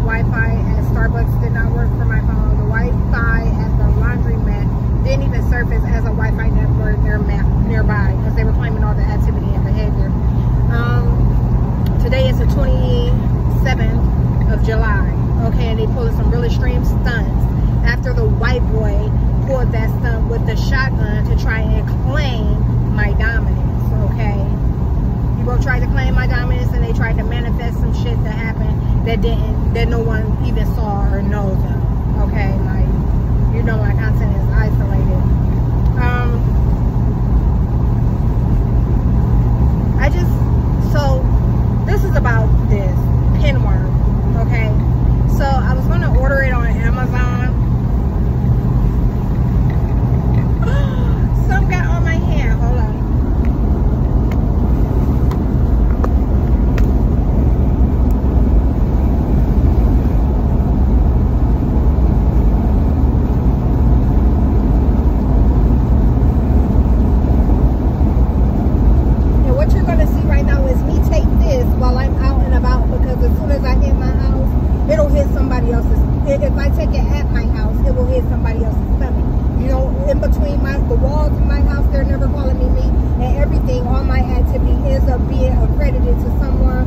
Wi-Fi at Starbucks did not work for my phone. The Wi-Fi at the laundromat didn't even surface as a Wi-Fi network nearby because they were claiming all the activity and behavior. Today is the 27th of July. Okay, and they pulled some really extreme stunts after the white boy pulled that stunt with the shotgun to try and claim my dominance. Okay, people tried to claim my dominance and they tried to manifest some shit that happened that no one even saw or knows of. Okay, like, you know, my content is isolated. So this is about this pinworm. Okay, so I was going to order it on Amazon. Some got on my hand. Hold on. And what you're going to see right now is me take this while I'm out and about, because as soon as I hit my house, it'll hit somebody else's. If I take it at my house, it will hit somebody else's stomach. You know, in between the walls of my house, they're never calling me, and everything, all my activity ends up being accredited to someone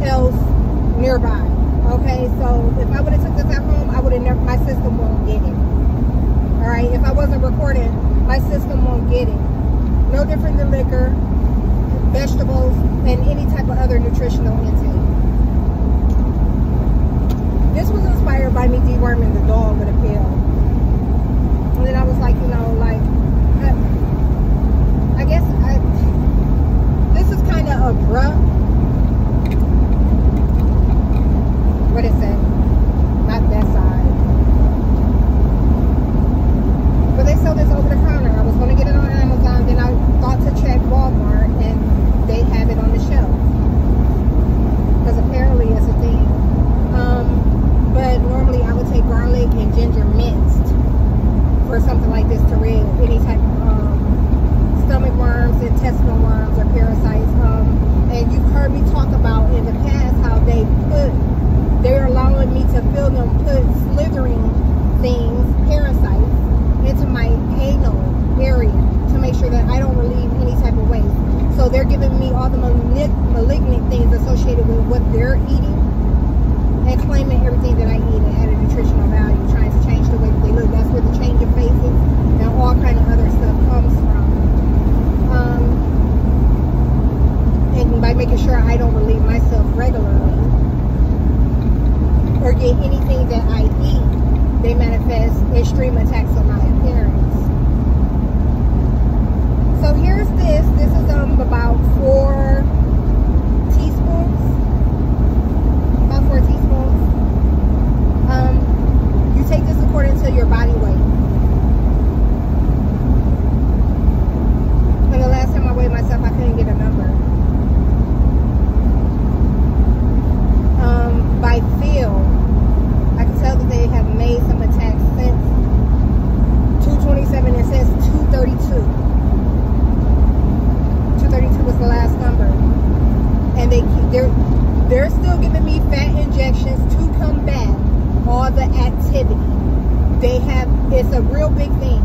else nearby. Okay, so if I would have took this at home, I would have never, my system won't get it. All right, if I wasn't recording, my system won't get it. No different than liquor, vegetables, and any type of other nutritional intake. This was inspired by me deworming the dog with a pill. And then I was like, you know, like, I guess this is kind of abrupt. What is it? Not that side. But they sell this over the counter. I was going to get it on Amazon. Then I thought to check Walmart, and they have it on the shelf. Because apparently it's a thing. But normally I would take garlic and ginger minced for something like this to rid any type of stomach worms, intestinal worms, or parasites. And you've heard me talk about in the past how they're allowing me to feel them put slithering things, parasites, into my anal area to make sure that I don't relieve any type of waste. So they're giving me all the malignant things associated with what they're eating, and claiming everything that I eat and add a nutritional value, trying to change the way that they look. That's where the change of faces and all kind of other stuff comes from. And by making sure I don't relieve myself regularly or get anything that I eat, they manifest extreme attacks on my appearance. So here's this. This is about 4 teaspoons. About 4 teaspoons. You take this according to your body weight. And the last time I weighed myself, I couldn't get a number. By feel, I can tell that they have made some attacks since 227 and since 232. 232 was the last number. And they're still giving me fat injections to combat all the activity. It's a real big thing,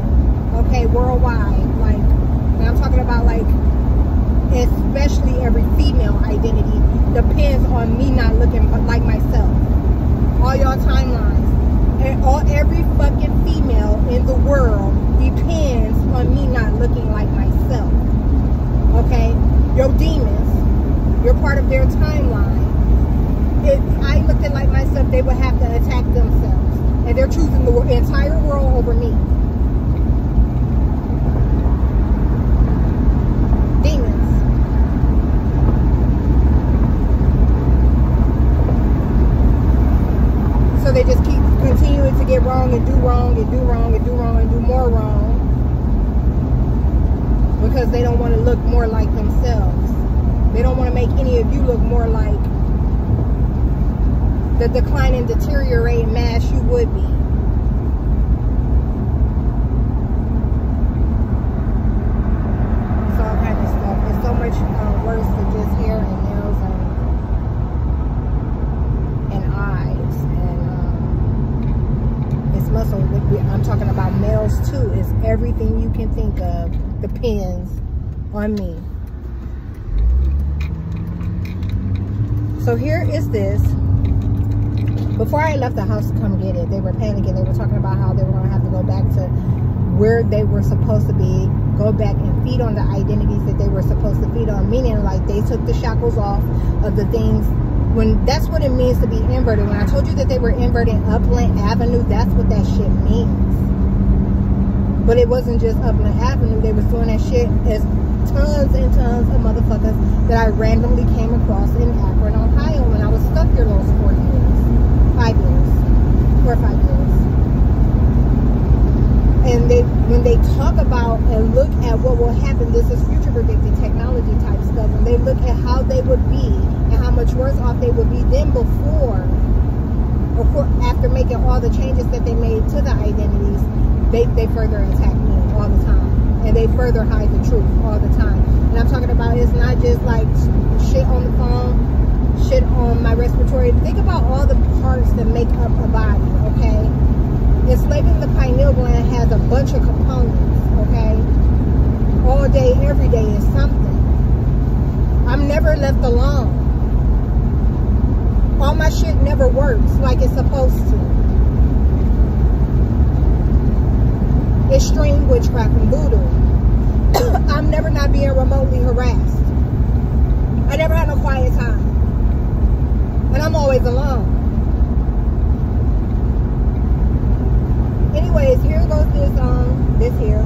okay, worldwide. Like, and I'm talking about, like, especially every female identity depends on me not looking like myself. All y'all timelines, and every fucking female in the world depends on me not looking like myself. Okay, your demons, you're part of their timeline. If I looked like myself, they would have to attack themselves, and they're choosing the entire world over me. Demons. So they just keep continuing to get wrong and do wrong and do wrong and do wrong and do more wrong, because they don't want to look more like themselves. They don't want to make any of you look more like the declining, deteriorating mass you would be. It's all kind of stuff. It's so much worse than just hair and nails and eyes. can think of depends on me. So here is this. Before I left the house to come get it, they were panicking. They were talking about how they were going to have to go back to where they were supposed to be, go back and feed on the identities that they were supposed to feed on, meaning like they took the shackles off of the things. When that's what it means to be inverted. When I told you that they were inverting Upland Avenue, that's what that shit means. But it wasn't just Upland Avenue. They was doing that shit as tons and tons of motherfuckers that I randomly came across in Akron, Ohio, when I was stuck here those 4 years. 5 years. 4 or 5 years. And when they talk about and look at what will happen, this is future predicting technology type stuff, and they look at how they would be and how much worse off they would be than before, after making all the changes that they made to the identities, they further attack me all the time. And they further hide the truth all the time. And I'm talking about, it's not just like shit on the phone, shit on my respiratory. Think about all the parts that make up a body, okay? Enslaving the pineal gland has a bunch of components, okay? All day, every day is something. I'm never left alone. All my shit never works like it's supposed to. Extreme witchcraft and voodoo. I'm never not being remotely harassed. I never had no quiet time. And I'm always alone. Anyways, here goes this here.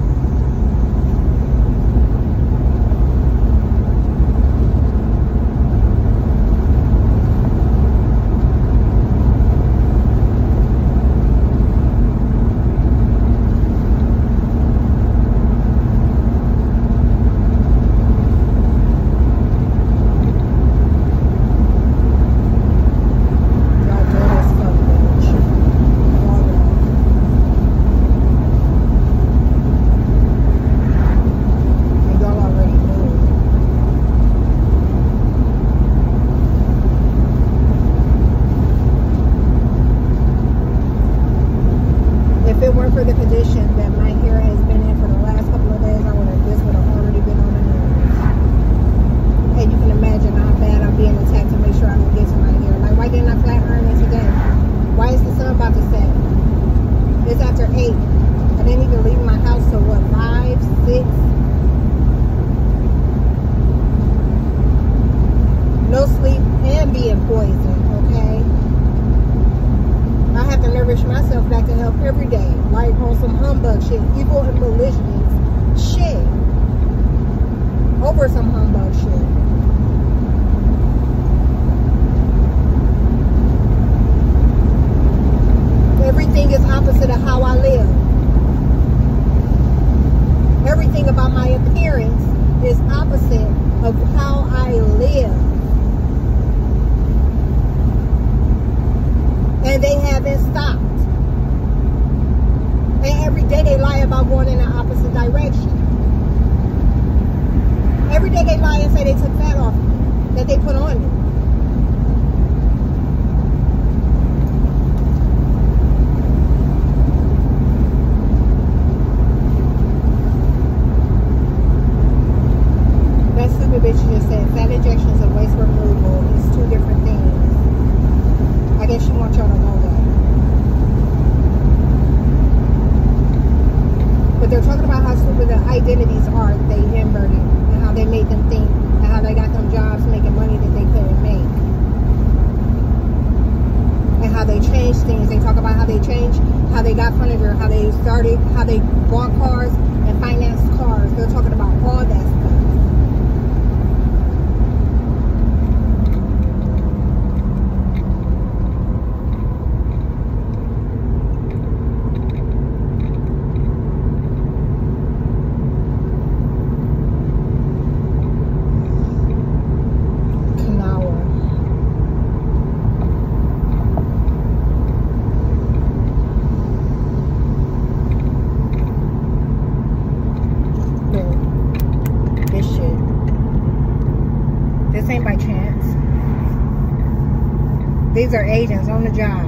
These are agents on the job,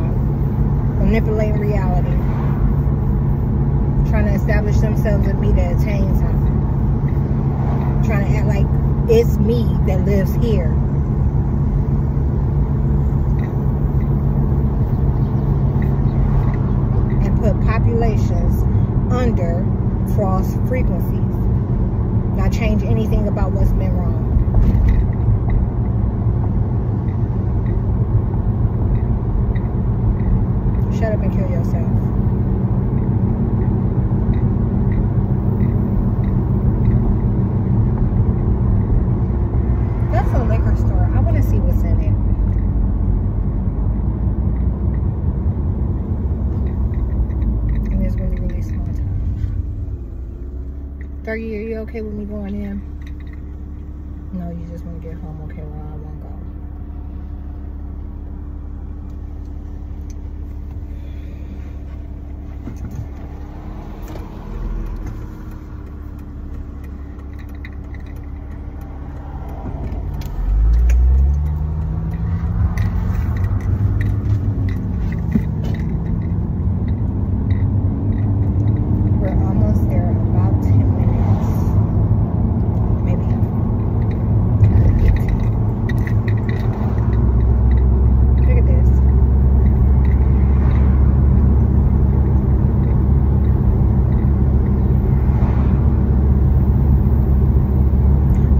manipulating reality, trying to establish themselves in me to attain something. Trying to act like it's me that lives here. And put populations under false frequencies. Not change anything about what's been wrong. Shut up and kill yourself. That's a liquor store. I want to see what's in it. And it's really, really small time. Fergie, are you okay with me going in? No, you just want to get home. Okay, well, I won't go.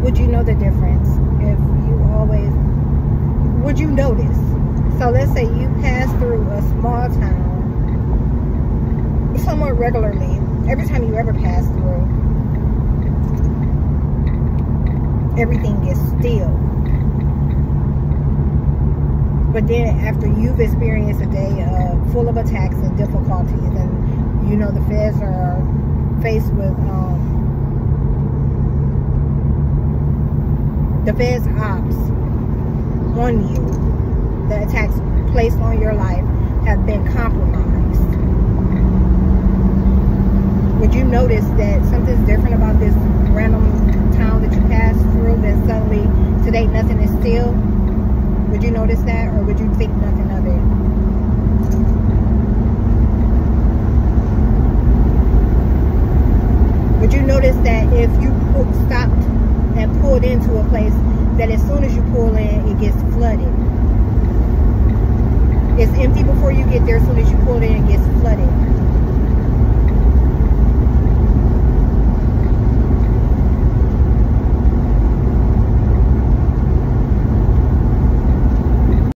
Would you know the difference if you always, would you notice? So let's say you pass through a small town somewhat regularly, every time you ever pass through, everything gets still. But then after you've experienced a day full of attacks and difficulties, and you know the feds are faced with the feds' ops on you, the attacks placed on your life have been compromised. Would you notice that something's different about this random town that you passed through, that suddenly today nothing is still? Would you notice that, or would you think nothing of it? Would you notice that if you stopped and pulled into a place, that as soon as you pull in, it gets flooded? It's empty before you get there. As soon as you pull in, it gets flooded.